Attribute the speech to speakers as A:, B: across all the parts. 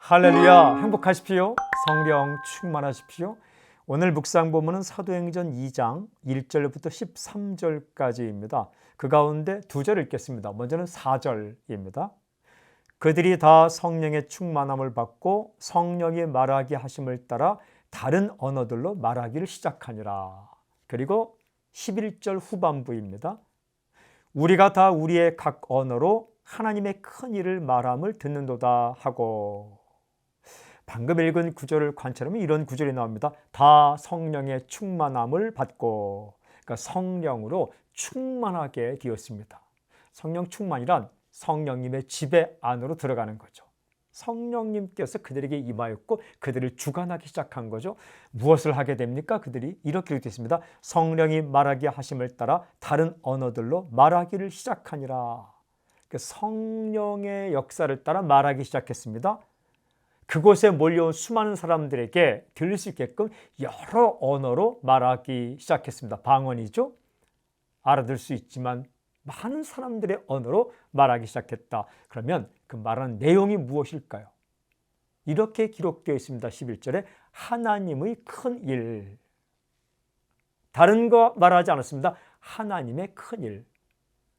A: 할렐루야, 행복하십시오. 성령 충만하십시오. 오늘 묵상 본문은 사도행전 2장 1절부터 13절까지입니다. 그 가운데 두 절 읽겠습니다. 먼저는 4절입니다. 그들이 다 성령의 충만함을 받고 성령이 말하게 하심을 따라 다른 언어들로 말하기를 시작하니라. 그리고 11절 후반부입니다. 우리가 다 우리의 각 언어로 하나님의 큰 일을 말함을 듣는도다 하고, 방금 읽은 구절을 관찰하면 이런 구절이 나옵니다. 다 성령의 충만함을 받고, 그러니까 성령으로 충만하게 되었습니다. 성령 충만이란 성령님의 지배 안으로 들어가는 거죠. 성령님께서 그들에게 임하였고 그들을 주관하기 시작한 거죠. 무엇을 하게 됩니까? 그들이 이렇게 되어 있습니다. 성령이 말하게 하심을 따라 다른 언어들로 말하기를 시작하니라. 성령의 역사를 따라 말하기 시작했습니다. 그곳에 몰려온 수많은 사람들에게 들릴 수 있게끔 여러 언어로 말하기 시작했습니다. 방언이죠. 알아들 수 있지만 많은 사람들의 언어로 말하기 시작했다. 그러면 그 말하는 내용이 무엇일까요? 이렇게 기록되어 있습니다. 11절에 하나님의 큰 일. 다른 거 말하지 않았습니다. 하나님의 큰 일.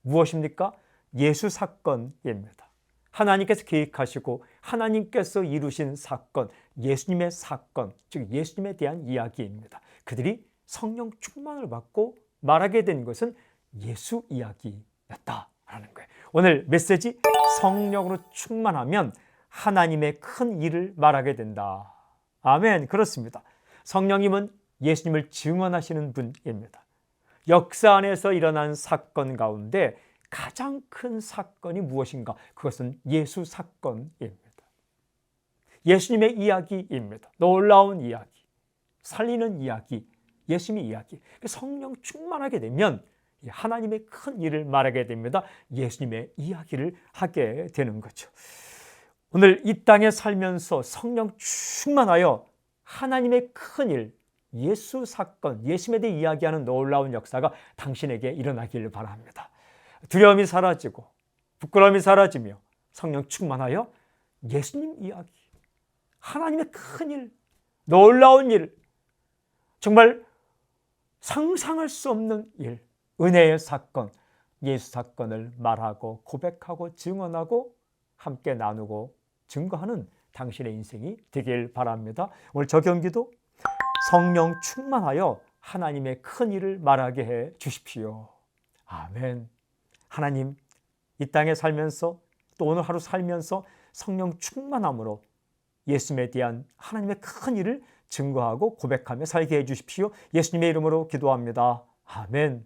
A: 무엇입니까? 예수 사건입니다. 하나님께서 계획하시고 하나님께서 이루신 사건, 예수님의 사건, 즉 예수님에 대한 이야기입니다. 그들이 성령 충만을 받고 말하게 된 것은 예수 이야기였다라는 거예요. 오늘 메시지, 성령으로 충만하면 하나님의 큰 일을 말하게 된다. 아멘. 그렇습니다. 성령님은 예수님을 증언하시는 분입니다. 역사 안에서 일어난 사건 가운데 가장 큰 사건이 무엇인가? 그것은 예수 사건입니다. 예수님의 이야기입니다. 놀라운 이야기, 살리는 이야기, 예수님의 이야기. 성령 충만하게 되면 하나님의 큰 일을 말하게 됩니다. 예수님의 이야기를 하게 되는 거죠. 오늘 이 땅에 살면서 성령 충만하여 하나님의 큰 일, 예수 사건, 예수님에 대해 이야기하는 놀라운 역사가 당신에게 일어나기를 바랍니다. 두려움이 사라지고 부끄러움이 사라지며 성령 충만하여 예수님 이야기, 하나님의 큰 일, 놀라운 일, 정말 상상할 수 없는 일, 은혜의 사건, 예수 사건을 말하고 고백하고 증언하고 함께 나누고 증거하는 당신의 인생이 되길 바랍니다. 오늘 적용기도 성령 충만하여 하나님의 큰 일을 말하게 해 주십시오. 아멘. 하나님, 이 땅에 살면서 또 오늘 하루 살면서 성령 충만함으로 예수님에 대한 하나님의 큰 일을 증거하고 고백하며 살게 해 주십시오. 예수님의 이름으로 기도합니다. 아멘.